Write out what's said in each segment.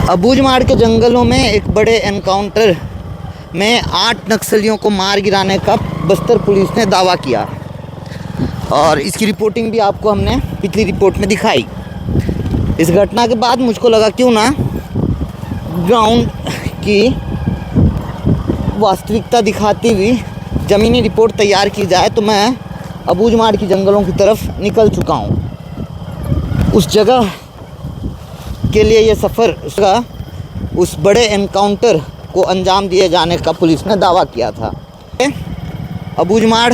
अबूझमाड़ के जंगलों में एक बड़े एनकाउंटर में 8 नक्सलियों को मार गिराने का बस्तर पुलिस ने दावा किया और इसकी रिपोर्टिंग भी आपको हमने पिछली रिपोर्ट में दिखाई। इस घटना के बाद मुझको लगा क्यों ना ग्राउंड की वास्तविकता दिखाती हुई ज़मीनी रिपोर्ट तैयार की जाए। तो मैं अबूझमाड़ की जंगलों की तरफ निकल चुका हूँ। उस जगह के लिए ये सफ़र उस बड़े एनकाउंटर को अंजाम दिए जाने का पुलिस ने दावा किया था। अबूझमाड़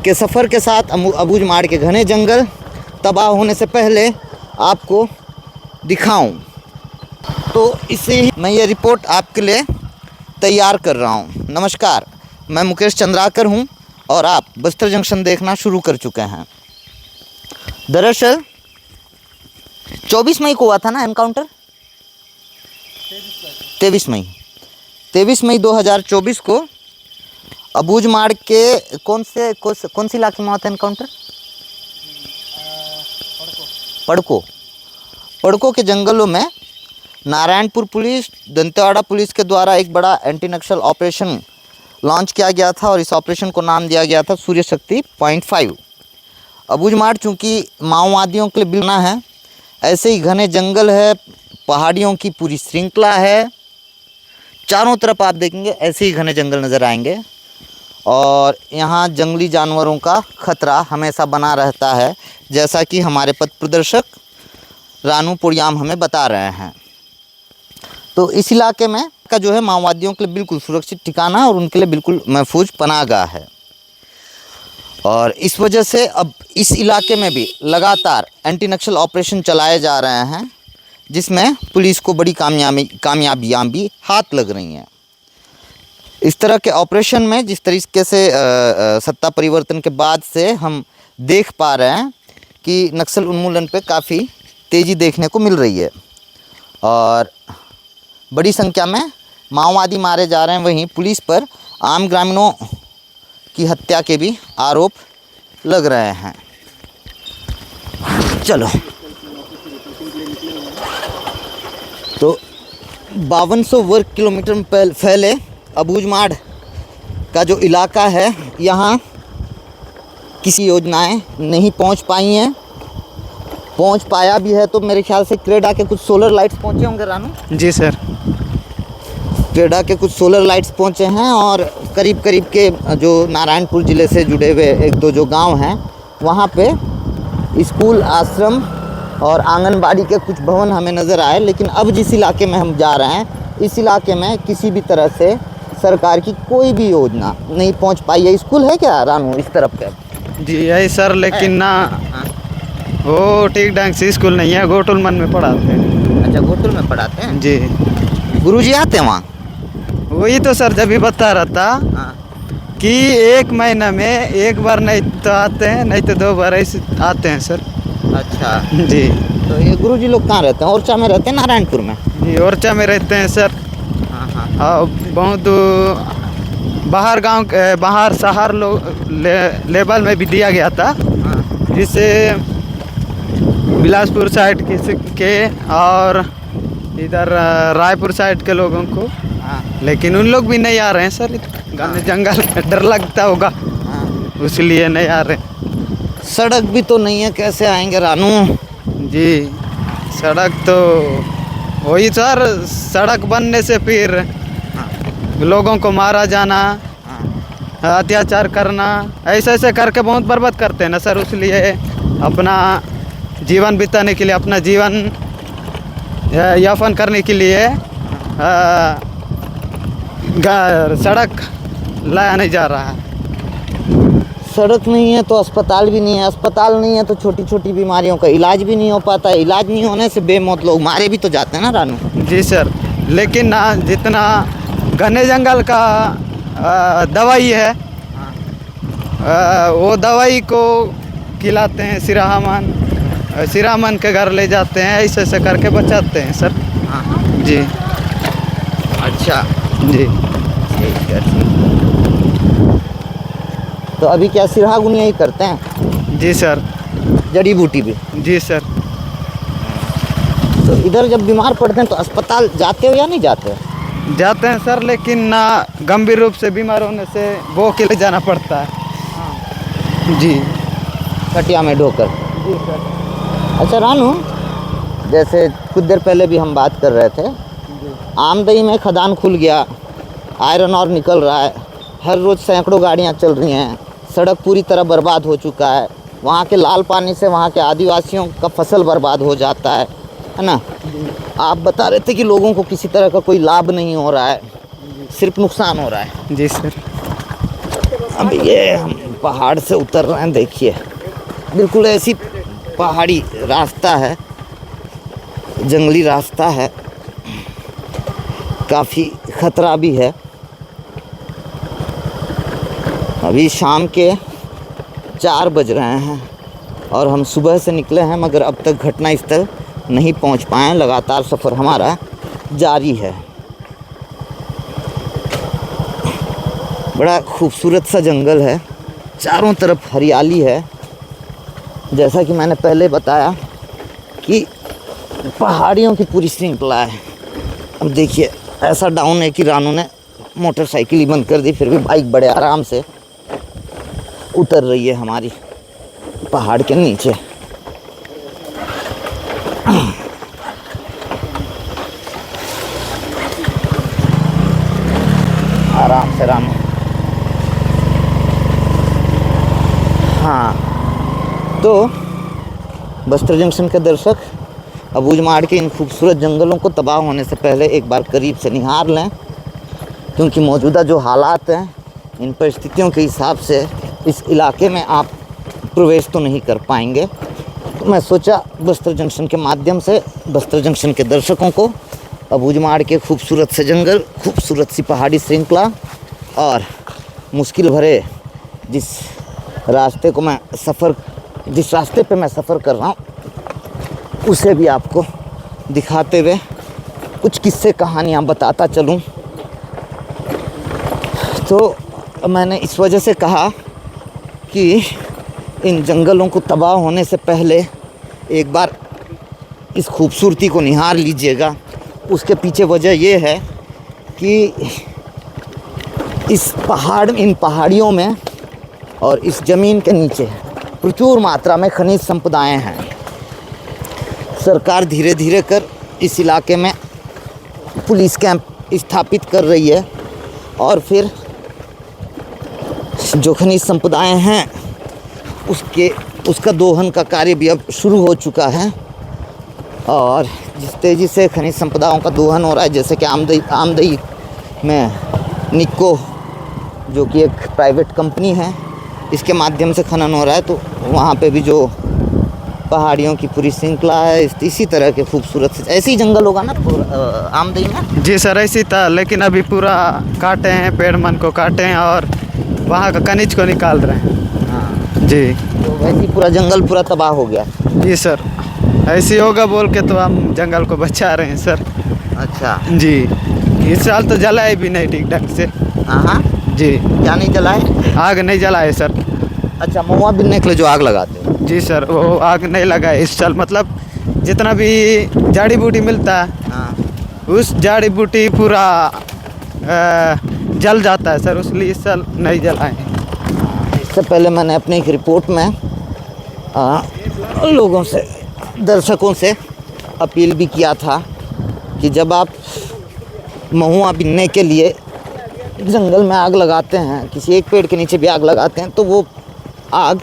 के सफ़र के साथ अबूझमाड़ के घने जंगल तबाह होने से पहले आपको दिखाऊं, तो इसे मैं ये रिपोर्ट आपके लिए तैयार कर रहा हूं। नमस्कार, मैं मुकेश चंद्राकर हूं और आप बस्तर जंक्शन देखना शुरू कर चुके हैं। दरअसल 24 मई को हुआ था ना एनकाउंटर, 23 मई 2024 को अबूझमाड़ के कौन सी इलाके में हुआ था एनकाउंटर? पड़को के जंगलों में नारायणपुर पुलिस, दंतेवाड़ा पुलिस के द्वारा एक बड़ा एंटी नक्सल ऑपरेशन लॉन्च किया गया था और इस ऑपरेशन को नाम दिया गया था सूर्य शक्ति .5। अबूझमाड़ चूँकि माओवादियों के लिए बिलना है, ऐसे ही घने जंगल है, पहाड़ियों की पूरी श्रृंखला है, चारों तरफ आप देखेंगे ऐसे ही घने जंगल नज़र आएंगे और यहाँ जंगली जानवरों का खतरा हमेशा बना रहता है, जैसा कि हमारे पथ प्रदर्शक रानू पोड़ियाम हमें बता रहे हैं। तो इस इलाके में का जो है माओवादियों के लिए बिल्कुल सुरक्षित ठिकाना और उनके लिए बिल्कुल महफूज पनाहगाह है और इस वजह से अब इस इलाके में भी लगातार एंटी नक्सल ऑपरेशन चलाए जा रहे हैं, जिसमें पुलिस को बड़ी कामयाबियाँ भी हाथ लग रही हैं। इस तरह के ऑपरेशन में जिस तरीके से सत्ता परिवर्तन के बाद से हम देख पा रहे हैं कि नक्सल उन्मूलन पे काफ़ी तेज़ी देखने को मिल रही है और बड़ी संख्या में माओवादी मारे जा रहे हैं। वहीं पुलिस पर आम ग्रामीणों की हत्या के भी आरोप लग रहे हैं। चलो, तो 5200 वर्ग किलोमीटर में फैले अबूझमाड़ का जो इलाका है, यहाँ किसी योजनाएं नहीं पहुँच पाई हैं। पहुँच पाया भी है तो मेरे ख्याल से क्रेडा के कुछ सोलर लाइट्स पहुँचे होंगे। रानू जी सर, क्रेडा के कुछ सोलर लाइट्स पहुँचे हैं और करीब के जो नारायणपुर ज़िले से जुड़े हुए 1-2 जो गांव हैं, वहाँ पे स्कूल, आश्रम और आंगनबाड़ी के कुछ भवन हमें नज़र आए। लेकिन अब जिस इलाके में हम जा रहे हैं, इस इलाके में किसी भी तरह से सरकार की कोई भी योजना नहीं पहुंच पाई है। स्कूल है क्या रानू इस तरफ पे? जी है सर, लेकिन ना वो ठीक ढंग से स्कूल नहीं है, गोटुल मन में पढ़ाते हैं। अच्छा, गोटुल में पढ़ाते हैं जी। गुरुजी आते हैं वहाँ? वही तो सर जब भी बता रहा था कि 1 महीना में 1 बार नहीं तो आते हैं, नहीं तो 2 बार ऐसे आते हैं सर। अच्छा जी। तो ये गुरुजी लोग कहाँ रहते हैं? ओरछा में रहते हैं, नारायणपुर में? जी, ओरछा में रहते हैं सर। हाँ, बहुत बाहर गांव बाहर शहर लेवल में भी दिया गया था, जिससे बिलासपुर साइड के और इधर रायपुर साइड के लोगों को। लेकिन उन लोग भी नहीं आ रहे हैं सर, घने जंगल डर लगता होगा, इसलिए नहीं आ रहे। सड़क भी तो नहीं है, कैसे आएंगे रानू? जी, सड़क तो वही सर, सड़क बनने से फिर लोगों को मारा जाना, अत्याचार करना, ऐसे करके बहुत बर्बाद करते हैं ना सर। इसलिए अपना जीवन बिताने के लिए, अपना जीवन यापन करने के लिए सड़क लाया नहीं जा रहा है। सड़क नहीं है तो अस्पताल भी नहीं है, अस्पताल नहीं है तो छोटी छोटी बीमारियों का इलाज भी नहीं हो पाता है। इलाज नहीं होने से बेमौत लोग मारे भी तो जाते हैं ना रानू? जी सर, लेकिन ना जितना घने जंगल का दवाई है, वो दवाई को खिलाते हैं, सिरामन के घर ले जाते हैं, ऐसे करके बचाते हैं सर। जी। अच्छा जी, ठीक है। तो अभी क्या सिरहा गुनिया ही करते हैं? जी सर। जड़ी बूटी भी? जी सर। तो इधर जब बीमार पड़ते हैं तो अस्पताल जाते हो या नहीं जाते हो? जाते हैं सर, लेकिन ना गंभीर रूप से बीमार होने से वो के लिए जाना पड़ता है। जी खटिया में ढोकर। जी सर। अच्छा रानू, जैसे कुछ देर पहले भी हम बात कर रहे थे, आमदई में खदान खुल गया, आयरन और निकल रहा है, हर रोज़ सैकड़ों गाड़ियाँ चल रही हैं, सड़क पूरी तरह बर्बाद हो चुका है, वहाँ के लाल पानी से वहाँ के आदिवासियों का फसल बर्बाद हो जाता है ना। आप बता रहे थे कि लोगों को किसी तरह का कोई लाभ नहीं हो रहा है, सिर्फ नुकसान हो रहा है। जी सर। अब ये हम पहाड़ से उतर रहे हैं, देखिए बिल्कुल ऐसी पहाड़ी रास्ता है, जंगली रास्ता है, काफ़ी ख़तरा भी है। अभी शाम के 4 बज रहे हैं और हम सुबह से निकले हैं, मगर अब तक घटना स्थल नहीं पहुंच पाए हैं। लगातार सफ़र हमारा जारी है। बड़ा खूबसूरत सा जंगल है, चारों तरफ हरियाली है। जैसा कि मैंने पहले बताया कि पहाड़ियों की पूरी श्रृंखला है। अब देखिए ऐसा डाउन है कि रानू ने मोटरसाइकिल ही बंद कर दी, फिर भी बाइक बड़े आराम से उतर रही है हमारी पहाड़ के नीचे। आराम से रानू। हाँ, तो बस्तर जंक्शन के दर्शक, अबूझमाड़ के इन खूबसूरत जंगलों को तबाह होने से पहले एक बार करीब से निहार लें, क्योंकि मौजूदा जो हालात हैं, इन परिस्थितियों के हिसाब से इस इलाके में आप प्रवेश तो नहीं कर पाएंगे। तो मैं सोचा बस्तर जंक्शन के माध्यम से बस्तर जंक्शन के दर्शकों को अबूझमाड़ के खूबसूरत से जंगल, खूबसूरत सी पहाड़ी श्रृंखला और मुश्किल भरे जिस रास्ते पे मैं सफ़र कर रहा हूँ, उसे भी आपको दिखाते हुए कुछ किस्से कहानियाँ बताता चलूँ। तो मैंने इस वजह से कहा कि इन जंगलों को तबाह होने से पहले एक बार इस खूबसूरती को निहार लीजिएगा। उसके पीछे वजह ये है कि इन पहाड़ियों में और इस ज़मीन के नीचे प्रचुर मात्रा में खनिज संपदाएं हैं। सरकार धीरे धीरे कर इस इलाके में पुलिस कैंप स्थापित कर रही है और फिर जो खनिज संपदाएं हैं उसका दोहन का कार्य भी अब शुरू हो चुका है। और जिस तेज़ी से खनिज संपदाओं का दोहन हो रहा है, जैसे कि आमदई में निक्को, जो कि एक प्राइवेट कंपनी है, इसके माध्यम से खनन हो रहा है, तो वहाँ पे भी जो पहाड़ियों की पूरी श्रृंखला है, इसी तरह के खूबसूरत ऐसे ही जंगल होगा ना आमदई में। जी सर, ऐसी था, लेकिन अभी पूरा काटे हैं, पेड़ मन को काटे हैं और वहाँ का खनिज को निकाल रहे हैं। हाँ जी, तो वैसे ही पूरा जंगल पूरा तबाह हो गया। जी सर, ऐसे ही होगा बोल के तो हम जंगल को बचा रहे हैं सर। अच्छा जी, इस साल तो जलाए भी नहीं ठीक ढंग से। हाँ जी, क्या नहीं जलाए? आग नहीं जलाए सर। अच्छा, महुआ बिनने के लिए जो आग लगाते हो? जी सर, वो आग नहीं लगाए इस साल। मतलब जितना भी जड़ी बूटी मिलता है, हाँ, उस जड़ी बूटी पूरा जल जाता है सर, इसलिए इस साल नहीं जलाए। इससे पहले मैंने अपनी एक रिपोर्ट में लोगों से, दर्शकों से अपील भी किया था कि जब आप महुआ बिनने के लिए जंगल में आग लगाते हैं, किसी एक पेड़ के नीचे भी आग लगाते हैं, तो वो आग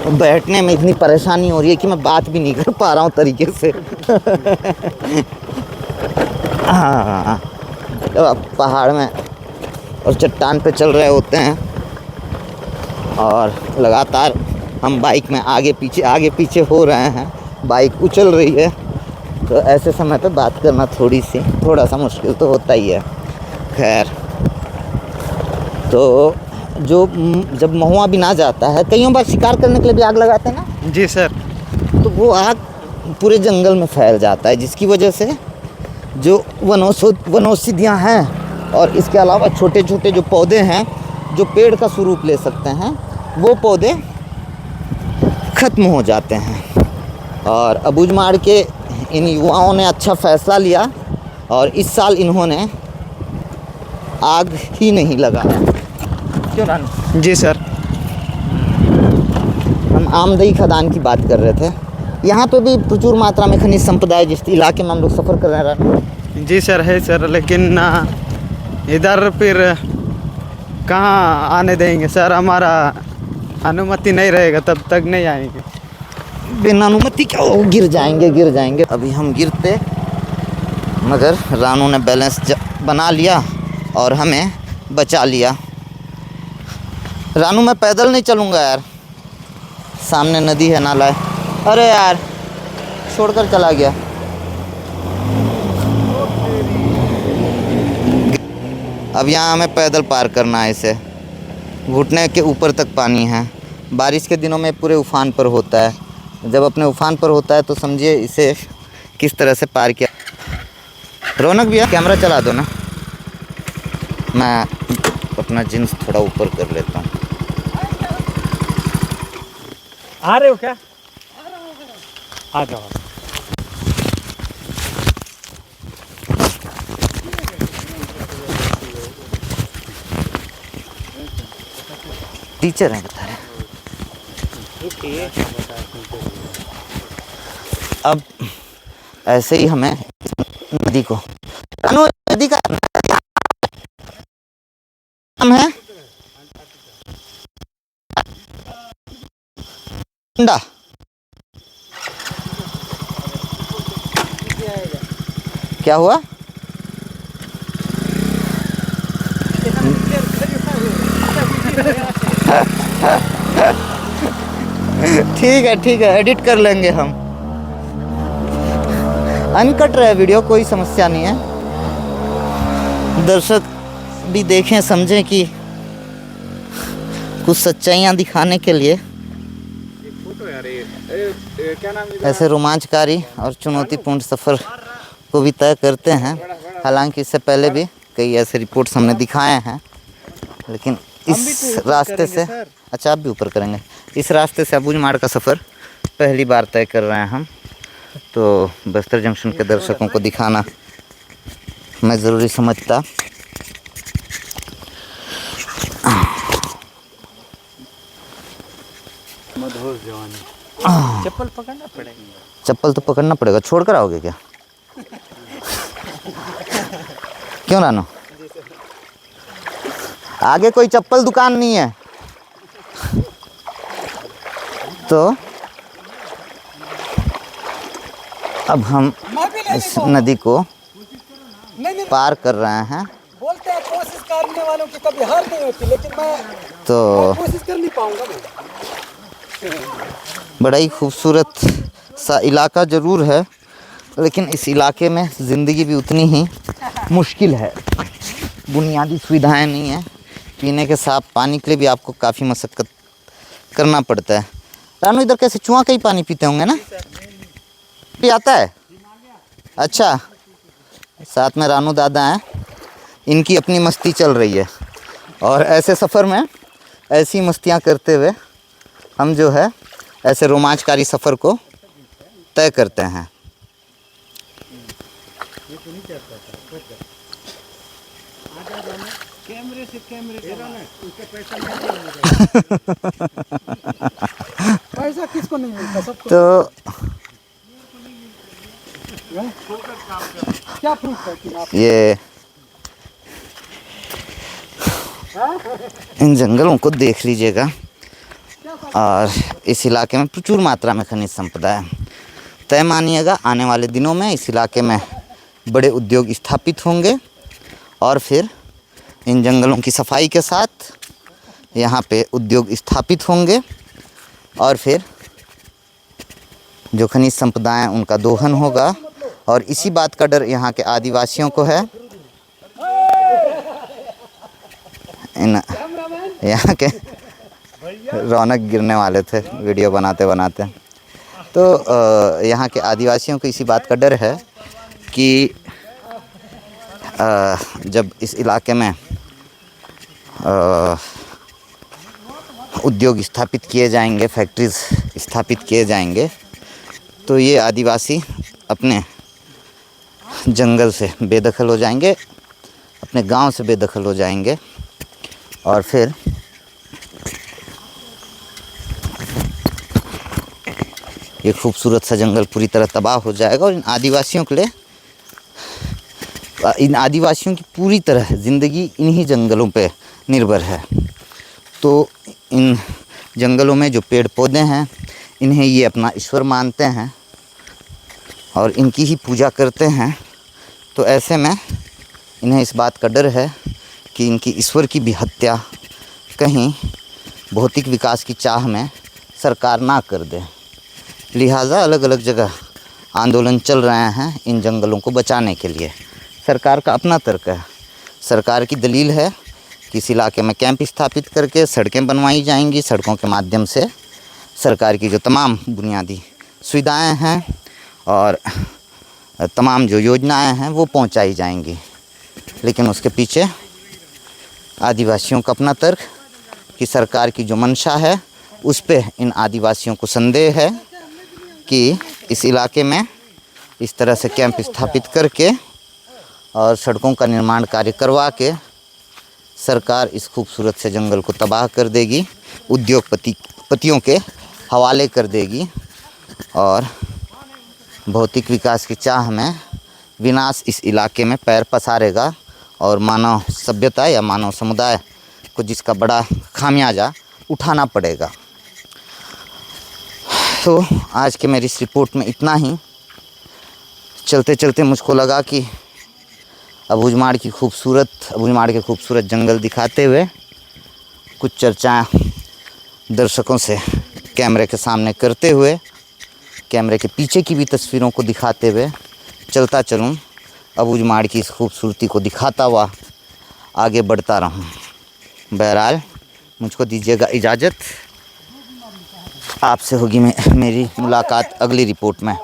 बैठने में इतनी परेशानी हो रही है कि मैं बात भी नहीं कर पा रहा हूँ तरीके से। हाँ, जब आप पहाड़ में और चट्टान पे चल रहे होते हैं और लगातार हम बाइक में आगे पीछे हो रहे हैं, बाइक उछल रही है, तो ऐसे समय पे बात करना थोड़ा सा मुश्किल तो होता ही है। खैर, तो जब महुआ बिना जाता है, कईयों बार शिकार करने के लिए भी आग लगाते हैं ना। जी सर, तो वो आग पूरे जंगल में फैल जाता है, जिसकी वजह से जो वनौषधियाँ हैं और इसके अलावा छोटे छोटे जो पौधे हैं जो पेड़ का स्वरूप ले सकते हैं, वो पौधे ख़त्म हो जाते हैं। और अबूझमाड़ के इन युवाओं ने अच्छा फैसला लिया और इस साल इन्होंने आग ही नहीं लगाया। क्यों रानू? जी सर। हम आमदई खदान की बात कर रहे थे। यहाँ पे भी प्रचुर मात्रा में खनिज संपदा है जिस इलाके में हम लोग सफ़र कर रहे हैं रानू। जी सर है सर, लेकिन इधर फिर कहाँ आने देंगे सर, हमारा अनुमति नहीं रहेगा तब तक नहीं आएंगे। बिना अनुमति क्या हो, गिर जाएंगे। अभी हम गिरते मगर रानू ने बैलेंस बना लिया और हमें बचा लिया। रानू मैं पैदल नहीं चलूँगा यार, सामने नदी है, नाला है। अरे यार छोड़कर चला गया। अब यहाँ हमें पैदल पार करना है इसे। घुटने के ऊपर तक पानी है। बारिश के दिनों में पूरे उफान पर होता है। जब अपने उफान पर होता है तो समझिए इसे किस तरह से पार किया। रौनक भैया कैमरा चला दो ना, मैं अपना जींस थोड़ा ऊपर कर लेता हूँ। आ रहे हो क्या? आ जाओ। टीचर हैं बता रहे। अब ऐसे ही हमें नदी को, नदी का नाम है अंडा। क्या हुआ? ठीक है एडिट कर लेंगे हम। अनकट रहे वीडियो, कोई समस्या नहीं है। दर्शक भी देखें समझें कि कुछ सच्चाइयाँ दिखाने के लिए ऐसे रोमांचकारी और चुनौतीपूर्ण सफ़र को भी तय करते हैं। हालांकि इससे पहले भी कई ऐसे रिपोर्ट्स हमने दिखाए हैं, लेकिन इस रास्ते से, अच्छा आप भी ऊपर करेंगे, इस रास्ते से अबूझमाड़ का सफ़र पहली बार तय कर रहे हैं हम। तो बस्तर जंक्शन के दर्शकों को दिखाना मैं ज़रूरी समझता। चप्पल पकड़ना पड़ेगा। चप्पल तो पकड़ना पड़ेगा, छोड़ कर आओगे क्या? क्यों रानू? आगे कोई चप्पल दुकान नहीं है तो अब हम इस नदी को पार कर रहे हैं। बोलते हैं कोशिश करने वालों की कभी हार नहीं होती, लेकिन मैं तो कोशिश कर नहीं पाऊंगा। बड़ा ही खूबसूरत सा इलाका ज़रूर है, लेकिन इस इलाके में ज़िंदगी भी उतनी ही मुश्किल है। बुनियादी सुविधाएं नहीं है। पीने के साफ पानी के लिए भी आपको काफ़ी मशक्क़त करना पड़ता है। रानू इधर कैसे चुहा का ही पानी पीते होंगे ना? भी आता है? अच्छा, साथ में रानू दादा हैं, इनकी अपनी मस्ती चल रही है और ऐसे सफ़र में ऐसी मस्तियां करते हुए हम जो है ऐसे रोमांचकारी सफ़र को तय करते हैं। पैसा किसको नहीं मिलता, सबको। तो क्या प्रूफ है कि आप ये इन जंगलों को देख लीजिएगा और इस इलाके में प्रचुर मात्रा में खनिज संपदा है। तय मानिएगा आने वाले दिनों में इस इलाके में बड़े उद्योग स्थापित होंगे और फिर इन जंगलों की सफाई के साथ यहाँ पे उद्योग स्थापित होंगे और फिर जो खनिज संपदाएं उनका दोहन होगा। और इसी बात का डर यहाँ के आदिवासियों को है। इन यहाँ के रौनक गिरने वाले थे वीडियो बनाते बनाते। तो यहाँ के आदिवासियों को इसी बात का डर है कि जब इस इलाके में उद्योग स्थापित किए जाएंगे, फैक्ट्रीज स्थापित किए जाएंगे, तो ये आदिवासी अपने जंगल से बेदखल हो जाएंगे, अपने गांव से बेदखल हो जाएंगे और फिर ये खूबसूरत सा जंगल पूरी तरह तबाह हो जाएगा और इन आदिवासियों के लिए, इन आदिवासियों की पूरी तरह ज़िंदगी इन्हीं जंगलों पे निर्भर है। तो इन जंगलों में जो पेड़ पौधे हैं इन्हें ये अपना ईश्वर मानते हैं और इनकी ही पूजा करते हैं। तो ऐसे में इन्हें इस बात का डर है कि इनकी ईश्वर की भी हत्या कहीं भौतिक विकास की चाह में सरकार ना कर दे। लिहाजा अलग अलग जगह आंदोलन चल रहे हैं इन जंगलों को बचाने के लिए। सरकार का अपना तर्क है, सरकार की दलील है कि इस इलाके में कैंप स्थापित करके सड़कें बनवाई जाएंगी, सड़कों के माध्यम से सरकार की जो तमाम बुनियादी सुविधाएं हैं और तमाम जो योजनाएं हैं वो पहुंचाई जाएंगी। लेकिन उसके पीछे आदिवासियों का अपना तर्क कि सरकार की जो मंशा है उस पे इन आदिवासियों को संदेह है कि इस इलाके में इस तरह से कैंप स्थापित करके और सड़कों का निर्माण कार्य करवा के सरकार इस खूबसूरत से जंगल को तबाह कर देगी, उद्योगपतियों के हवाले कर देगी और भौतिक विकास की चाह में विनाश इस इलाके में पैर पसारेगा और मानव सभ्यता या मानव समुदाय को जिसका बड़ा खामियाजा उठाना पड़ेगा। तो आज के मेरी इस रिपोर्ट में इतना ही। चलते चलते मुझको लगा कि अबूझमाड़ के खूबसूरत जंगल दिखाते हुए कुछ चर्चाएं दर्शकों से कैमरे के सामने करते हुए, कैमरे के पीछे की भी तस्वीरों को दिखाते हुए चलता चलूं, अबूझमाड़ की इस खूबसूरती को दिखाता हुआ आगे बढ़ता रहूं। बहरहाल मुझको दीजिएगा इजाज़त। आपसे होगी मेरी मुलाकात अगली रिपोर्ट में।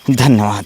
धन्यवाद।